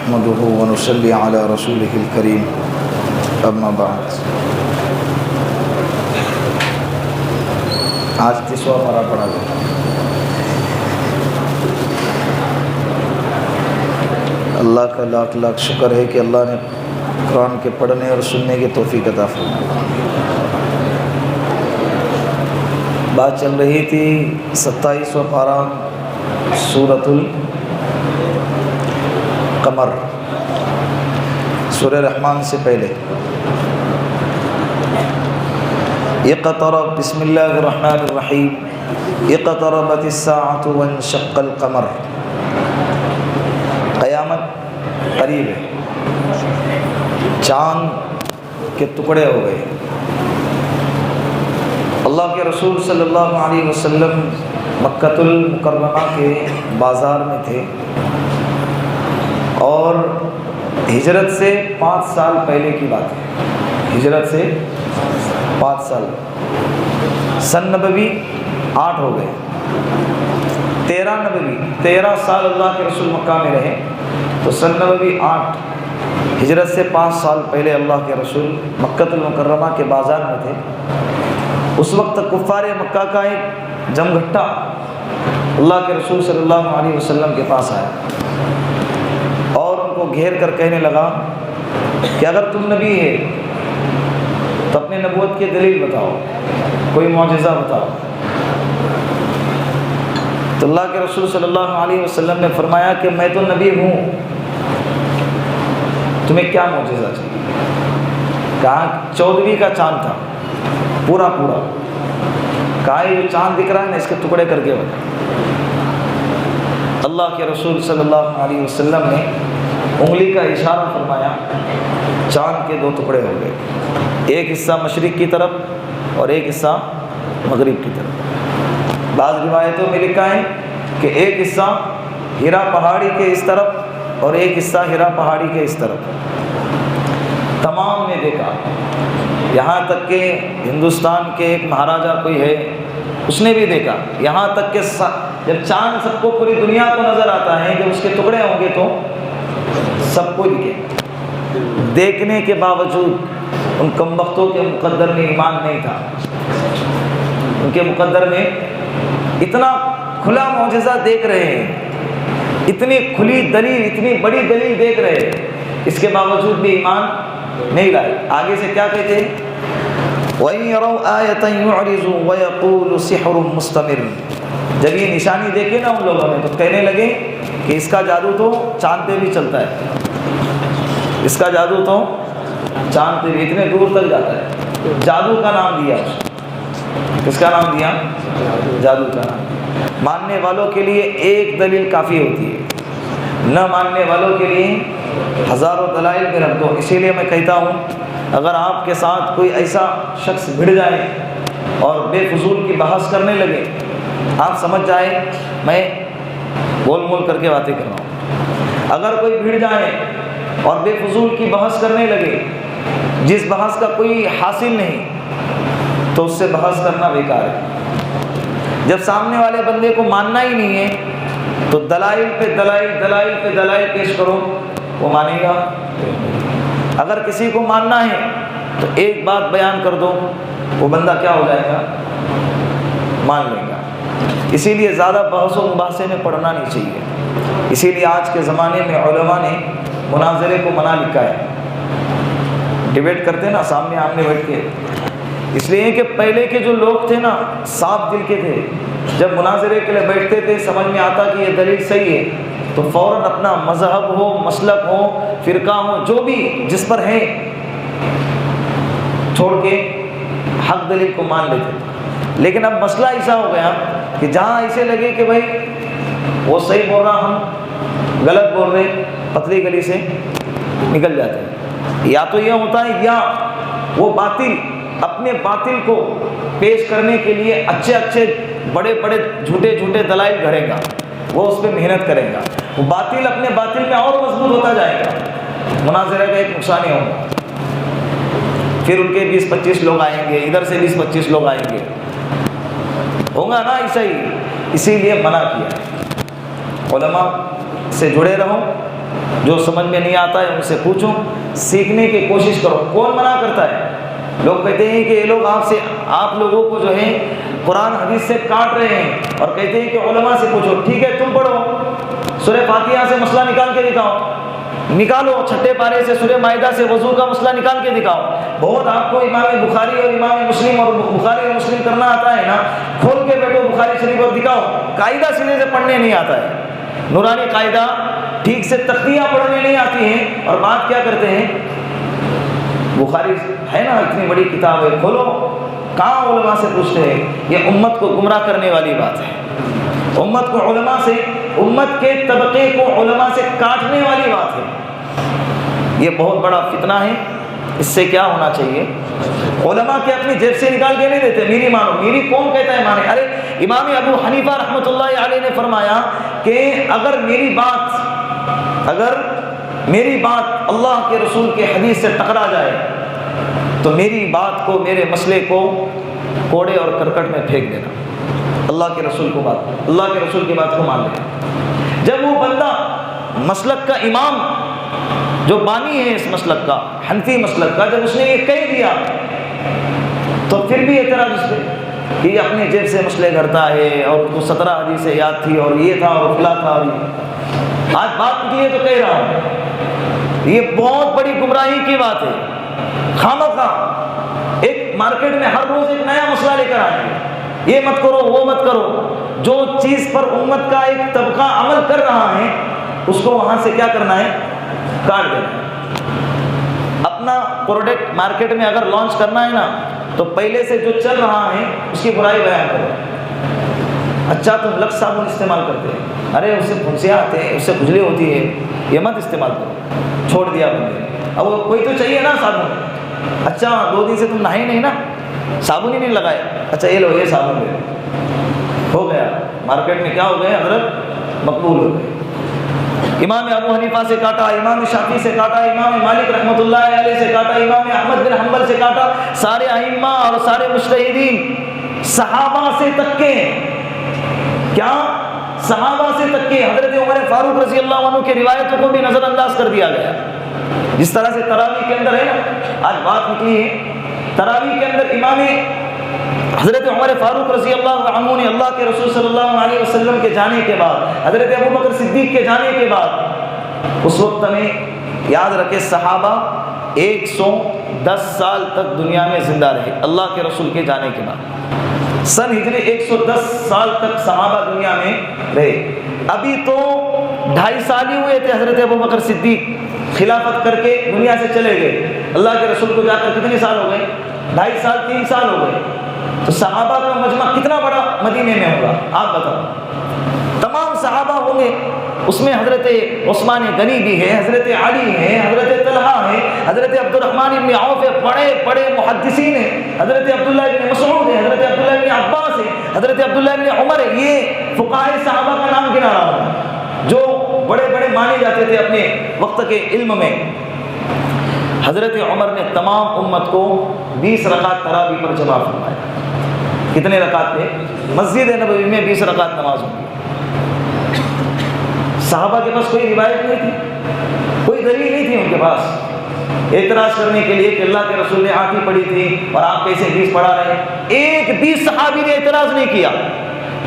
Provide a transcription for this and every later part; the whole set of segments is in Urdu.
نحمده ونصلي على رسوله الكريم اما بعد۔ آج 30واں پارہ پڑھا گیا۔ اللہ کا لاکھ لاکھ شکر ہے کہ اللہ نے قرآن کے پڑھنے اور سننے کی توفیق عطا فرمائی۔ بات چل رہی تھی 27واں پارہ سورۃ القمر، سورہ رحمان سے پہلے۔ اقترب، بسم اللہ الرحمن الرحیم، اقتربت الساعۃ وانشق القمر، قیامت قریب ہے، چاند کے ٹکڑے ہو گئے۔ اللہ کے رسول صلی اللہ علیہ وسلم مکۃ المکرمہ کے بازار میں تھے اور ہجرت سے 5 سال پہلے کی بات ہے، ہجرت سے 5 سال، سن نبوی 8 ہو گئے، 13 نبوی، 13 سال اللہ کے رسول مکہ میں رہے، تو سن نبوی 8، ہجرت سے 5 سال پہلے اللہ کے رسول مکۃ المکرمہ کے بازار میں تھے۔ اس وقت کفار مکہ کا ایک جمگھٹا اللہ کے رسول صلی اللہ علیہ وسلم کے پاس آیا اور ان کو گھیر کر کہنے لگا کہ اگر تم نبی ہے تو اپنے نبوت کی دلیل بتاؤ، کوئی معجزہ بتاؤ۔ تو اللہ کے رسول صلی اللہ علیہ وسلم نے فرمایا کہ میں تو نبی ہوں، تمہیں کیا معجزہ چاہیے؟ کہا 14ویں کا چاند تھا، پورا پورا، کہا یہ جو چاند دکھ رہا ہے نا اس کے ٹکڑے کر کے بتا۔ اللہ کے رسول صلی اللہ علیہ وسلم نے انگلی کا اشارہ فرمایا، چاند کے 2 ٹکڑے ہو گئے، ایک حصہ مشرق کی طرف اور ایک حصہ مغرب کی طرف۔ بعض روایتوں میں لکھا ہے کہ ایک حصہ ہیرا پہاڑی کے اس طرف اور ایک حصہ ہیرا پہاڑی کے اس طرف۔ تمام نے دیکھا، یہاں تک کہ ہندوستان کے ایک مہاراجا کوئی ہے اس نے بھی دیکھا، یہاں تک کہ جب چاند سب کو پوری دنیا کو نظر آتا ہے کہ اس کے ٹکڑے ہوں گے تو سب کو دکھے۔ دیکھنے کے باوجود ان کمبختوں کے مقدر میں ایمان نہیں تھا، ان کے مقدر میں اتنا کھلا معجزہ دیکھ رہے ہیں، اتنی کھلی دلیل، اتنی بڑی دلیل دیکھ رہے ہیں، اس کے باوجود بھی ایمان نہیں لائے۔ آگے سے کیا کہتے ہیں؟ وَإِن يَرَوْا آيَةً يُعْرِضُوا وَيَقُولُوا سِحْرٌ مُسْتَمِرٌ۔ جب یہ نشانی دیکھے نا ان لوگوں نے تو کہنے لگے کہ اس کا جادو تو چاند پہ بھی چلتا ہے، اس کا جادو تو چاند پہ بھی اتنے دور تک جاتا ہے۔ جادو کا نام دیا، کس کا نام دیا؟ جادو کا نام۔ ماننے والوں کے لیے ایک دلیل کافی ہوتی ہے، نہ ماننے والوں کے لیے ہزاروں دلائل میں رکھ دو۔ اسی لیے میں کہتا ہوں اگر آپ کے ساتھ کوئی ایسا شخص بھڑ جائے اور بے فضول کی بحث کرنے لگے، آپ سمجھ جائیں میں گول مول کر کے باتیں کر رہا ہوں۔ اگر کوئی بھڑ جائے اور بے فضول کی بحث کرنے لگے جس بحث کا کوئی حاصل نہیں تو اس سے بحث کرنا بیکار ہے۔ جب سامنے والے بندے کو ماننا ہی نہیں ہے تو دلائل پہ دلائل، دلائل پہ دلائل پیش کرو، وہ مانے گا؟ اگر کسی کو ماننا ہے تو ایک بات بیان کر دو، وہ بندہ کیا ہو جائے گا؟ مان لے گا۔ اسی لیے زیادہ بحث و مباحثے میں پڑھنا نہیں چاہیے۔ اسی لیے آج کے زمانے میں علماء نے مناظرے کو منع لکھا ہے، ڈیبیٹ کرتے نا سامنے آمنے بیٹھ کے، اس لیے کہ پہلے کے جو لوگ تھے نا صاف دل کے تھے، جب مناظرے کے لیے بیٹھتے تھے سمجھ میں آتا کہ یہ دلیل صحیح ہے تو فوراً اپنا مذہب ہو، مسلک ہو، فرقہ ہو، جو بھی جس پر ہے چھوڑ کے حق دلیل کو مان لیتے تھے۔ لیکن اب مسئلہ ایسا ہو گیا کہ جہاں ایسے لگے کہ بھائی وہ صحیح بول رہا، ہم غلط بول رہے، پتلی گلی سے نکل جاتے ہیں۔ یا تو یہ ہوتا ہے یا وہ باطل اپنے باطل کو پیش کرنے کے لیے اچھے اچھے بڑے بڑے جھوٹے جھوٹے دلائل گھڑے گا، وہ اس پہ محنت کرے گا، وہ باطل اپنے باطل میں اور مضبوط ہوتا جائے گا۔ مناظرہ کا ایک نقصان ہی ہوگا، پھر ان کے 20-25 لوگ آئیں گے، ادھر سے 20-25 لوگ آئیں گے، ہوگا نا ایسا ہی۔ اسی لیے منع کیا، علماء سے جڑے رہو، جو سمجھ میں نہیں آتا ہے ان سے پوچھو، سیکھنے کی کوشش کرو۔ کون منع کرتا ہے؟ لوگ کہتے ہیں کہ یہ لوگ آپ لوگوں کو جو ہے قرآن حدیث سے کاٹ رہے ہیں اور کہتے ہیں کہ علماء سے پوچھو۔ ٹھیک ہے، تم پڑھو، سورہ فاتحہ سے مسئلہ نکال کے دکھاؤ، نکالو چھٹے پارے سے سورہ مائدہ سے وضو کا مسئلہ نکال کے دکھاؤ۔ بہت آپ کو امام بخاری اور امام مسلم اور بخاری اور مسلم کرنا آتا ہے نا، کھول کے بیٹھو بخاری شریف اور دکھاؤ۔ قاعدہ سیدھے سے پڑھنے نہیں آتا ہے، نورانی قاعدہ ٹھیک سے تختیہ پڑھنے نہیں آتی ہیں، اور بات کیا کرتے ہیں؟ بخاری ہے نا اتنی بڑی کتاب ہے، کھولو، کہاں علماء سے پوچھتے ہیں؟ یہ امت کو گمراہ کرنے والی بات ہے، امت کو علماء سے، امت کے طبقے کو علماء سے کاٹنے والی بات ہے۔ یہ بہت بڑا فتنہ ہے، اس سے کیا ہونا چاہیے؟ علماء کے اپنی جیب سے نکال کے نہیں دیتے، میری مانو، میری کون کہتا ہے مانے؟ ارے امام ابو حنیفہ رحمۃ اللہ علیہ نے فرمایا کہ اگر میری بات اللہ کے رسول کے حدیث سے ٹکرا جائے تو میری بات کو، میرے مسئلے کو کوڑے اور کرکٹ میں پھینک دینا، اللہ کے رسول کی بات کو مان لینا۔ جب وہ بندہ مسلک کا امام جو بانی ہے اس مسلک کا، حنفی مسلک کا، جب اس نے یہ کہہ دیا تو پھر بھی اعتراض اس پہ کہ یہ اپنی جیب سے مسئلے کرتا ہے اور اس کو 17 حدیثیں یاد تھی اور یہ تھا اور فلاں تھا، اور آج بات نکلی ہے تو کہہ رہا ہوں۔ یہ بہت بڑی گمراہی کی بات ہے۔ خامخواہ ایک مارکیٹ میں ہر روز ایک نیا مسئلہ لے کر آئیں گے، یہ مت کرو، وہ مت کرو۔ جو چیز پر امت کا ایک طبقہ عمل کر رہا ہے اس کو وہاں سے کیا کرنا ہے؟ کاٹ دینا۔ اپنا پروڈکٹ مارکیٹ میں اگر لانچ کرنا ہے نا تو پہلے سے جو چل رہا ہے اس کی برائی بیان کرو۔ اچھا تم لکس صابن استعمال کرتے ہیں، ارے اس سے پھنسیاں آتے ہیں، اس سے کھجلی ہوتی ہے، یہ مت استعمال کرو، چھوڑ دیا بندے۔ اب کوئی تو چاہیے نا صابن، اچھا 2 دن سے تم نہائے نہیں نا، صابن ہی نہیں لگائے، اچھا یہ لو یہ صابن دے دو، ہو گیا مارکیٹ میں کیا ہو گئے حضرت؟ مقبول ہو گئے۔ امام ابو حنیفہ سے کاٹا، امام شافعی سے کاٹا، امام مالک رحمۃ اللہ علیہ سے کاٹا، امام احمد بن حنبل سے کاٹا، سارے ائمہ اور سارے مجتہدین، صحابہ سے تک کے، کیا صحابہ سے تک کے، حضرت عمر فاروق رضی اللہ عنہ کی روایتوں کو بھی نظر انداز کر دیا گیا۔ جس طرح سے تراویح کے اندر ہے نا، آج بات نکلی ہے، تراویح کے اندر امام حضرت عمر فاروق رضی اللہ عنہ نے اللہ کے رسول صلی اللہ علیہ وسلم کے جانے کے بعد، حضرت ابو بکر صدیق کے جانے کے بعد، اس وقت میں یاد رکھے صحابہ 110 سال تک دنیا میں زندہ رہے اللہ کے رسول کے جانے کے بعد۔ سن ہجری 110 سال تک صحابہ دنیا میں رہے۔ ابھی تو 2.5 سال ہی ہوئے تھے حضرت ابو بکر صدیق خلافت کر کے دنیا سے چلے گئے، اللہ کے رسول کو جا کر کتنے سال ہو گئے؟ 2.5 سال 3 سال ہو گئے۔ تو صحابہ کا مجمع کتنا بڑا مدینے میں ہوگا آپ بتاؤ؟ تمام صحابہ ہوں گے، اس میں حضرت عثمان غنی بھی ہے، حضرت علی ہے، حضرت طلحہ ہے، حضرت عبد الرحمن بن عوف ہے، بڑے بڑے محدثین ہیں، حضرت عبداللہ بن مسعود ہے، حضرت عبداللہ بن عباس ہے، حضرت عبداللہ بن عمر ہے۔ یہ فقہائے صحابہ کا نام گنا رہا ہوں جو بڑے بڑے مانے جاتے تھے اپنے وقت کے علم میں۔ حضرت عمر نے تمام امت کو 20 رکعت تراویح پر جمع فرمایا۔ کتنے رکعت تھے؟ مسجد نبوی میں 20 رکعت نماز ہوگی۔ صحابہ کے پاس کوئی روایت نہیں تھی، کوئی دلیل نہیں تھی ان کے پاس اعتراض کرنے کے لیے کہ اللہ کے رسول نے 8 ہی پڑھی تھی اور آپ کیسے 20 پڑھا رہے ہیں۔ ایک بھی صحابی نے اعتراض نہیں کیا،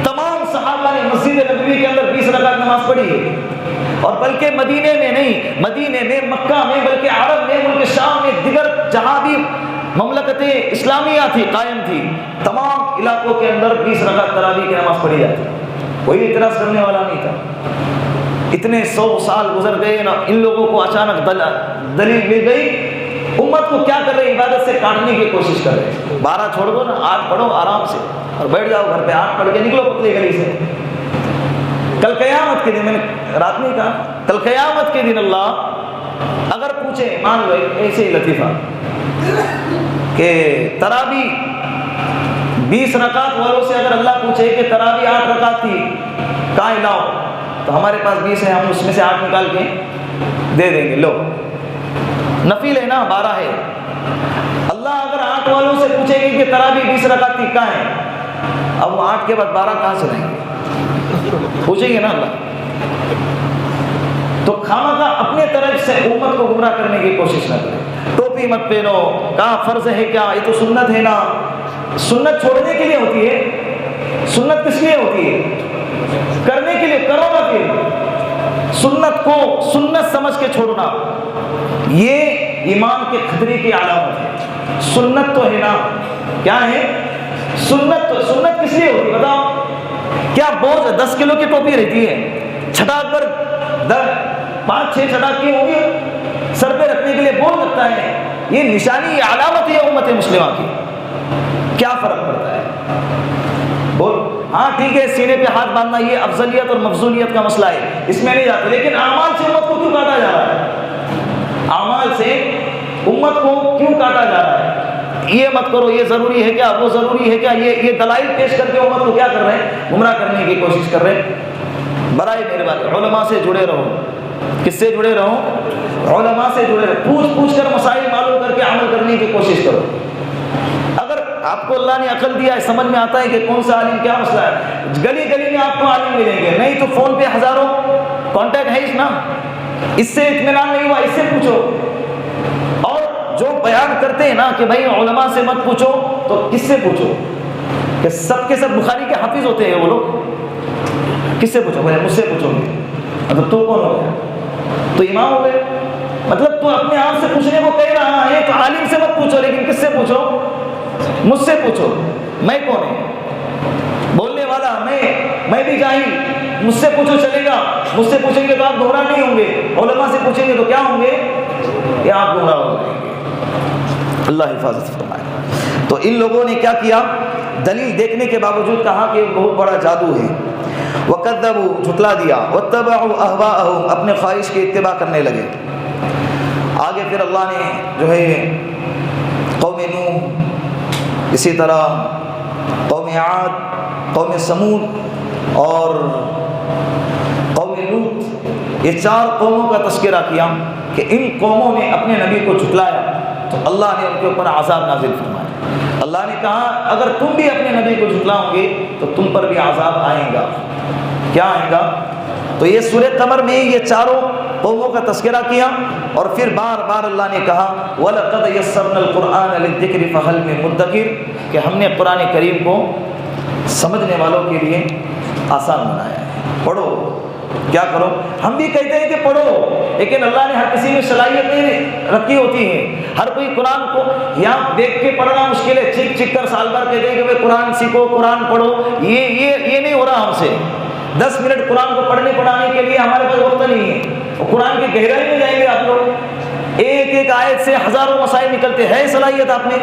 تمام صحابہ نے مسجد نبوی کے اندر 20 رکعت نماز پڑھی ہے، اور بلکہ مدینے میں نہیں، مدینے میں، مکہ میں، بلکہ عرب میں، ملک شام میں، دیگر جہاں بھی مملکتیں اسلامیہ تھی قائم تھی، تمام علاقوں کے اندر 20 رکعت تراویح کی نماز پڑھی جاتی، کوئی اعتراض کرنے والا نہیں تھا۔ اتنے 100 سال گزر گئے نا، ان لوگوں کو اچانک دلیل مل گئی، امت کو کیا کر رہے؟ عبادت سے کاٹنے کی کوشش کر رہے۔ 12 چھوڑ دو نا، 8 پڑھو آرام سے اور بیٹھ جاؤ گھر پہ، 8 پڑھ کے نکلو پتلی گلی سے۔ کل قیامت کے دن، میں نے رات نہیں کہا، کل قیامت کے دن اللہ اگر پوچھے، مان لو ایسے ہی لطیفہ کہ تراویح 20 رکعت والوں سے اگر اللہ پوچھے کہ تراویح 8 رکعت تھی کہاں لاؤ، تو ہمارے پاس 20 ہے، ہم اس میں سے 8 نکال کے دے دیں گے، لو نفل ہے نا 12 ہے۔ اللہ اگر 8 والوں سے پوچھے گی کہ تراویح 20 رکعت تھی کہاں ہے، اب وہ 8 کے بعد 12 کہاں سے لائیں گے؟ پوچھیں گے نا اللہ۔ تو خامخواہ اپنے طرف سے امت کو گمراہ کرنے کی کوشش نہ کرے. ٹوپی مت پہنو، کہاں فرض ہے کیا، یہ تو سنت ہے نا. سنت چھوڑنے کے لیے ہوتی ہے، سنت کس لیے ہوتی ہے؟ کرنے کے لیے. کرو نا پھر. سنت کو سنت سمجھ کے چھوڑنا یہ ایمان کے خطرے کی علامت ہے. سنت تو ہے نا، کیا ہے سنت؟ تو سنت کس لیے ہوتی ہے بتاؤ؟ کیا بوجھ 10 کلو کی ٹوپی رہتی ہے، چھٹا کر 5-6 چھٹا کی ہوں گی سر پہ رکھنے کے لیے بوجھ لگتا ہے. یہ نشانی، یہ علامت ہے امت مسلمہ کی. کیا فرق پڑتا ہے؟ بول. ہاں ٹھیک ہے، سینے پہ ہاتھ باندھنا یہ افضلیت اور مفضولیت کا مسئلہ ہے، اس میں نہیں جاتے، لیکن اعمال سے امت کو کیوں کاٹا جا رہا ہے؟ اعمال سے امت کو کیوں کاٹا جا رہا ہے؟ یہ مت کرو، یہ ضروری ہے کیا، وہ ضروری ہے کیا، یہ دلائل پیش کر کے امت کو کیا کر رہے ہیں؟ گمراہ کرنے کی کوشش کر رہے ہیں. برائے مہربانی علماء سے جڑے رہو. کس سے جڑے رہو؟ علماء سے جڑے رہو. پوچھ کر مسائل معلوم کر کے عمل کرنے کی کوشش کرو. اگر آپ کو اللہ نے عقل دیا ہے، سمجھ میں آتا ہے کہ کون سا عالم کیا مسئلہ ہے، گلی گلی میں آپ کو عالم ملیں گے. نہیں تو فون پہ ہزاروں کانٹیکٹ ہے اس نا، اس سے اطمینان نہیں ہوا، اس سے پوچھو. اور جو بیان کرتے ہیں نا کہ بھائی علماء سے مت پوچھو، تو کس سے پوچھو؟ کہ سب کے سب بخاری کے حافظ ہوتے ہیں وہ لوگ. کس سے پوچھو؟ بھائی مجھ سے پوچھو گے. مطلب تو کون ہو گیا؟ تو امام ہو گئے. مطلب تو اپنے آپ سے پوچھنے کو کہہ رہا ہے تو عالم سے مت پوچھو، لیکن کس سے پوچھو؟ مجھ سے پوچھو. میں کون ہے بولنے والا؟ میں بھی جاہل. مجھ سے پوچھو چلے گا. مجھ سے پوچھیں گے تو آپ گمراہ نہیں ہوں گے، علماء سے پوچھیں گے تو کیا ہوں گے؟ کہ آپ گمراہ ہو جائیں گے. اللہ حفاظت فرمائے. تو ان لوگوں نے کیا کیا؟ دلیل دیکھنے کے باوجود کہا کہ بہت بڑا جادو ہے. وَكَذَّبُوا، جھٹلا دیا. وَاتَّبَعُوا أَهْوَاءَهُمْ، اپنے خواہش کی اتباع کرنے لگے. آگے پھر اللہ نے جو ہے قوم نوح، اسی طرح قوم عاد، قوم سمود اور قوم لوط، یہ 4 قوموں کا تذکرہ کیا کہ ان قوموں نے اپنے نبی کو جھٹلایا تو اللہ نے ان کے اوپر عذاب نازل فرمایا. اللہ نے کہا اگر تم بھی اپنے نبی کو جھٹلاؤ گے تو تم پر بھی عذاب آئے گا. کیا آئے گا؟ تو یہ سورہ قمر میں یہ 4 قوموں کا تذکرہ کیا، اور پھر بار بار اللہ نے کہا وَلَقَدْ يَسَّرْنَا الْقُرْآنَ لِلذِّكْرِ فَهَلْ مِن مُدَّكِرٍ، کہ ہم نے قرآن کریم کو سمجھنے والوں کے لیے آسان بنایا ہے. پڑھو. کیا کرو؟ ہم بھی کہتے ہیں کہ پڑھو، لیکن اللہ نے ہر کسی میں صلاحیت نہیں رکھی ہوتی ہے. ہر کوئی قرآن کو یہاں دیکھ کے پڑھنا مشکل ہے. چیک چیک کر سال بھر کہتے ہیں کہ بھائی قرآن سیکھو، قرآن پڑھو. یہ نہیں ہو رہا ہم سے. 10 منٹ قرآن کو پڑھنے پڑھانے کے لیے ہمارے پاس وقت نہیں ہے. قرآن کی گہرائی میں جائیں گے آپ لوگ، ایک آیت سے ہزاروں مسائل نکلتے ہیں. صلاحیت آپ میں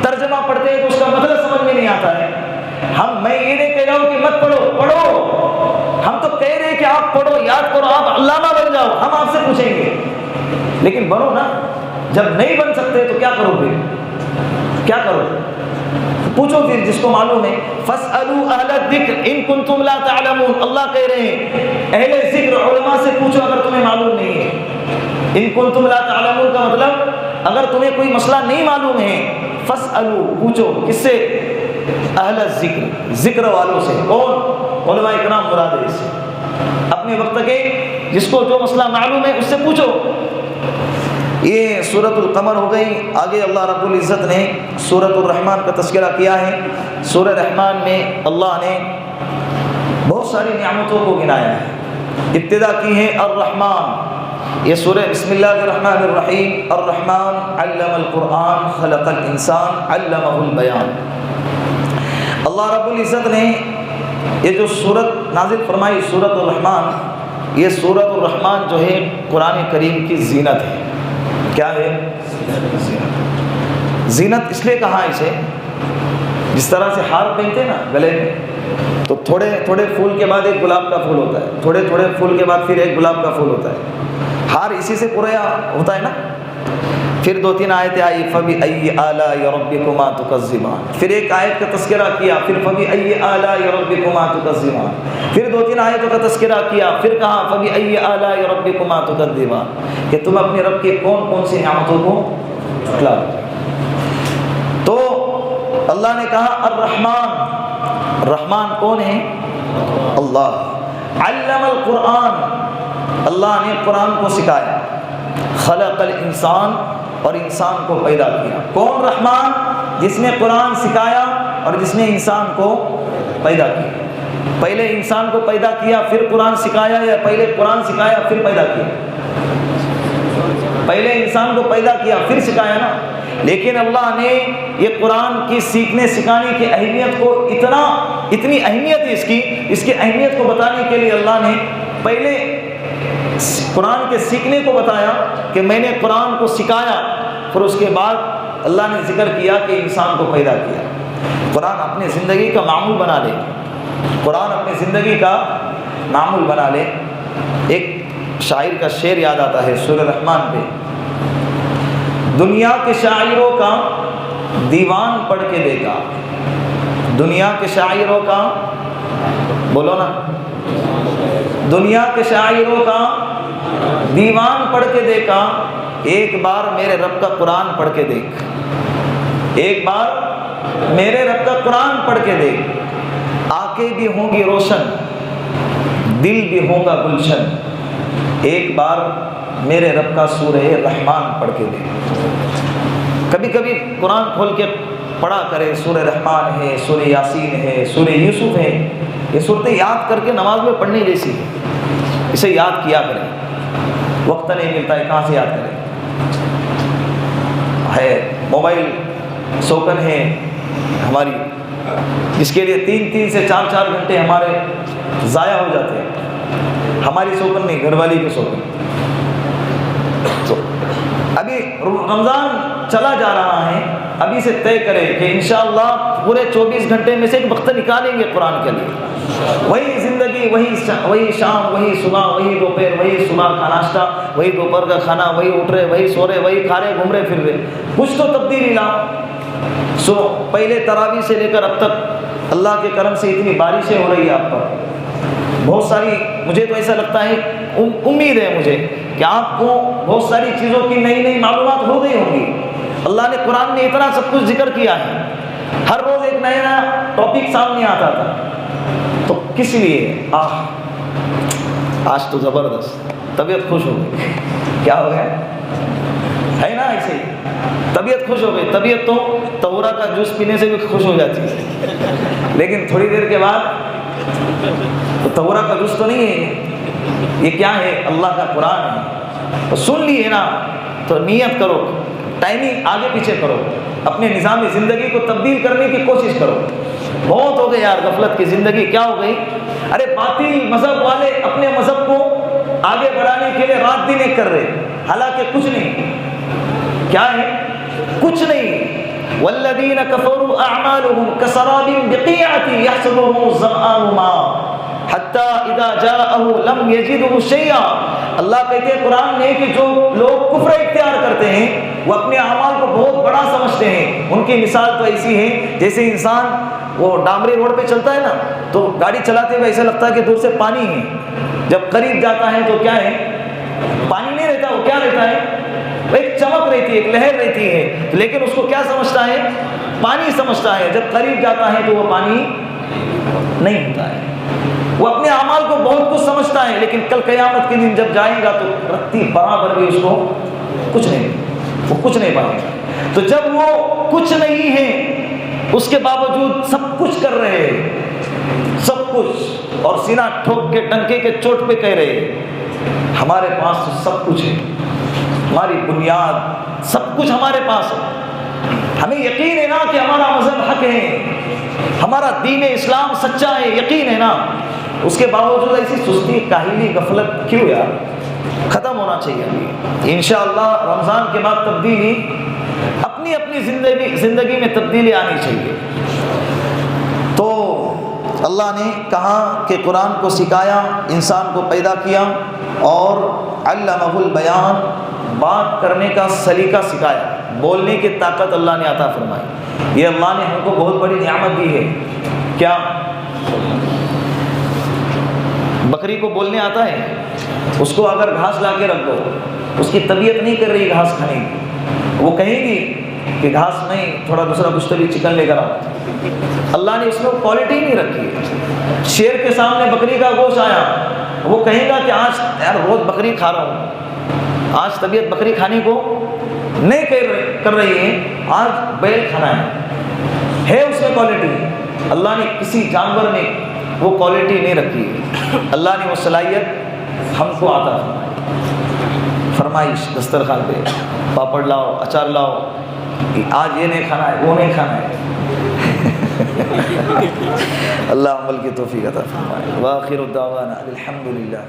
ترجمہ پڑھتے ہیں تو اس کا مطلب سمجھ میں نہیں آتا ہے. میں یہ نہیں کہہ رہا ہوں کہ مت پڑھو، پڑھو. ہم تو کہہ رہے ہیں کہ آپ پڑھو، یاد کرو، آپ علامہ بن جاؤ. ہم آپ سے پوچھیں گے لیکن بنو نا. جب نہیں بن سکتے تو کیا کرو پھر؟ کیا کرو؟ پوچھو پھر جس کو معلوم ہے. فَاسْأَلُوا أَهْلَ الذِّكْرِ إِن كُنتُمْ لَا تَعْلَمُونَ. اللہ کہہ رہے ہیں اہل ذکر علماء سے پوچھو اگر تمہیں معلوم نہیں ہے. إِن كُنتُمْ لَا تَعْلَمُونَ کا مطلب اگر تمہیں کوئی مسئلہ نہیں معلوم ہے، فَاسْأَلُوا، پوچھو. کس سے؟ اہل الذکر، ذکر والوں سے. کون؟ علماء اکرام مراد ہے اس سے. اپنے وقت کے جس کو جو مسئلہ معلوم ہے اس سے پوچھو. یہ سورۃ القمر ہو گئی. آگے اللہ رب العزت نے سورۃ الرحمن کا تذکرہ کیا ہے. سورہ رحمان میں اللہ نے بہت ساری نعمتوں کو گنایا ہے. ابتدا کی ہے الرحمن. یہ سورہ بسم اللہ الرحمن الرحیم. الرحمن علم القرآن خلق الانسان علمہ البیان. اللہ رب العزت نے یہ جو سورت نازل فرمائی سورۃ الرحمن، یہ سورۃ الرحمن جو ہے قرآن کریم کی زینت ہے. کیا ہے؟ زینت اس لیے کہا اسے، جس طرح سے ہار پہنتے نا گلے میں، تو تھوڑے تھوڑے پھول کے بعد ایک گلاب کا پھول ہوتا ہے، تھوڑے تھوڑے پھول کے بعد پھر ایک گلاب کا پھول ہوتا ہے. ہار اسی سے پورا ہوتا ہے نا. پھر 2-3 آیتیں آئی فَبِأَيِّ آلَاءِ رَبِّكُمَا تُكَذِّبَانِ. پھر ایک آیت کا تذکرہ کیا، پھر فَبِأَيِّ آلَاءِ رَبِّكُمَا تُكَذِّبَانِ. پھر 2-3 آیتوں کا تذکرہ کیا، پھر کہا فَبِأَيِّ آلَاءِ رَبِّكُمَا تُكَذِّبَانِ، کہ تم اپنے رب کے کون کون سی نعمتوں کو جھٹلاؤ. تو اللہ نے کہا الرحمن. رحمان کون ہے؟ اللہ. علم القرآن، اللہ نے قرآن کو سکھایا، خلق الانسان، اور انسان کو پیدا کیا۔ کون رحمان؟ جس نے قرآن سکھایا اور جس نے انسان کو پیدا کیا۔ پہلے انسان کو پیدا کیا پھر قرآن سکھایا، یا پہلے قرآن سکھایا پھر پیدا کیا؟ پہلے انسان کو پیدا کیا پھر سکھایا نا۔ لیکن اللہ نے یہ قرآن کی سیکھنے سکھانے کی اہمیت کو اتنی اہمیت ہے اس کی اہمیت کو بتانے کے لیے اللہ نے پہلے قرآن کے سیکھنے کو بتایا کہ میں نے قرآن کو سکھایا، پھر اس کے بعد اللہ نے ذکر کیا کہ انسان کو پیدا کیا۔ قرآن اپنے زندگی کا معمول بنا لے، قرآن اپنی زندگی کا معمول بنا لے۔ ایک شاعر کا شعر یاد آتا ہے سورہ رحمان پہ، دنیا کے شاعروں کا دیوان پڑھ کے دیکھا، دنیا کے شاعروں کا، بولو نا، دنیا کے شاعروں کا دیوان پڑھ کے دیکھا، ایک بار میرے رب کا قرآن پڑھ کے دیکھ، ایک بار میرے رب کا قرآن پڑھ کے دیکھ، آنکھیں بھی ہوں گی روشن، دل بھی ہوگا گلشن، ایک بار میرے رب کا سورہ رحمان پڑھ کے دیکھ۔ کبھی کبھی قرآن کھول کے پڑھا کرے، سورہ رحمان ہے، سورہ یاسین ہے، سورہ یوسف ہے، یہ صورتیں یاد کر کے نماز میں پڑھنے جیسی ہے، اسے یاد کیا کریں۔ وقت نہیں ملتا ہے، کہاں سے یاد کریں؟ ہے موبائل سوکن ہے ہماری، جس کے لیے 3 سے 4 گھنٹے ہمارے ضائع ہو جاتے ہیں۔ ہماری سوکن نہیں، گھر والی کی سوکن۔ تو ابھی رمضان چلا جا رہا ہے، ابھی سے طے کرے کہ انشاءاللہ پورے 24 گھنٹے میں سے ایک وقت نکالیں گے قرآن کے لیے۔ وہی زندگی، وہی شام، وہی صبح، وہی دوپہر، وہی صبح کا ناشتہ، وہی دوپہر کا کھانا، وہی اٹھ رہے، وہی سو رہے، وہی کھا رہے، گھوم رہے پھر رہے، کچھ تو تبدیلی لاؤ۔ پہلے تراویح سے لے کر اب تک اللہ کے کرم سے اتنی بارشیں ہو رہی ہے آپ پر، بہت ساری، مجھے تو ایسا لگتا ہے، امید ہے مجھے کہ آپ کو بہت ساری چیزوں کی نئی معلومات ہو گئی ہوں گی۔ اللہ نے قرآن میں اتنا سب کچھ ذکر کیا ہے، ہر روز ایک نیا ٹاپک سامنے آتا تھا، تو کس لیے آج تو زبردست طبیعت خوش ہو گئی۔ کیا ہو گیا ہے نا؟ ایسے ہی طبیعت خوش ہو گئی، طبیعت تو طہورا کا جوس پینے سے بھی خوش ہو جاتی ہے، لیکن تھوڑی دیر کے بعد طہورا کا جوس تو نہیں ہے، یہ کیا ہے؟ اللہ کا قرآن ہے۔ تو سن لی ہے نا، تو نیت کرو، ٹائمنگ آگے پیچھے کرو، اپنے نظام زندگی کو تبدیل کرنے کی کوشش کرو۔ بہت ہو گئی یار غفلت کی زندگی، کیا ہو گئی؟ ارے باطل مذہب والے اپنے مذہب کو آگے بڑھانے کے لیے رات دن ایک کر رہے، حالانکہ کچھ نہیں۔ کیا ہے؟ کچھ نہیں۔ والذین کفروا اعمالهم کسراب بقیعة یحسبه الظمآن ماء حتی اذا جاءه لم یجده شیئا۔ اللہ کہتے ہیں قرآن میں کہ جو لوگ کفر اختیار کرتے ہیں وہ اپنے اعمال کو بہت بڑا سمجھتے ہیں، ان کی مثال تو ایسی ہے جیسے انسان وہ ڈامری روڈ پہ چلتا ہے نا، تو گاڑی چلاتے ہوئے ایسا لگتا ہے کہ دور سے پانی ہے، جب قریب جاتا ہے تو کیا ہے؟ پانی نہیں رہتا، وہ کیا رہتا ہے؟ ایک چمک رہتی ہے، ایک لہر رہتی ہے، لیکن اس کو کیا سمجھتا ہے؟ پانی سمجھتا ہے، جب قریب جاتا ہے تو وہ پانی نہیں ہوتا ہے۔ وہ اپنے اعمال کو بہت کچھ سمجھتا ہے، لیکن کل قیامت کے دن جب جائے گا تو رتی برابر بھی اس کو کچھ نہیں، وہ کچھ نہیں پائے گا۔ تو جب وہ کچھ نہیں ہے اس کے باوجود سب کچھ کر رہے ہیں، سب کچھ، اور سینہ ٹھوک کے ڈنکے کے چوٹ پہ کہہ رہے ہیں ہمارے پاس تو سب کچھ ہے، ہماری بنیاد سب کچھ ہمارے پاس ہے، ہمیں یقین ہے نا کہ ہمارا مذہب حق ہے، ہمارا دین اسلام سچا ہے، یقین ہے نا، اس کے باوجود ایسی سستی، کاہلی، غفلت کیوں یار؟ ختم ہونا چاہیے ابھی انشاءاللہ۔ رمضان کے بعد تبدیلی، اپنی زندگی میں تبدیلی آنی چاہیے۔ تو اللہ نے کہا کہ قرآن کو سکھایا، انسان کو پیدا کیا، اور علمہ البیان، بات کرنے کا سلیقہ سکھایا، بولنے کی طاقت اللہ نے عطا فرمائی۔ یہ اللہ نے ہم کو بہت بڑی نعمت دی ہے۔ کیا بکری کو بولنے آتا ہے؟ اس کو اگر گھاس لا کے رکھ دو، اس کی طبیعت نہیں کر رہی گھاس کھانے کی، وہ کہے گی کہ گھاس نہیں، تھوڑا دوسرا گشتری چکن لے کر آؤ۔ اللہ نے اس میں کوالٹی نہیں رکھی ہے۔ شیر کے سامنے بکری کا گوشت آیا، وہ کہے گا کہ آج یار روز بکری کھا رہا ہوں، آج طبیعت بکری کھانے کو نہیں کر رہی ہے، آج بیل کھانا ہے اس میں کوالٹی۔ اللہ نے کسی جانور میں وہ کوالٹی نہیں رکھی ہے، اللہ نے وہ صلاحیت ہم کو عطا فرمائی۔ فرمائش دسترخوان پہ پاپڑ لاؤ، اچار لاؤ، آج یہ نہیں کھانا ہے وہ نہیں کھانا ہے۔ اللہ عمل کی توفیق عطا فرمائے۔ وآخر الدعوانا الحمدللہ۔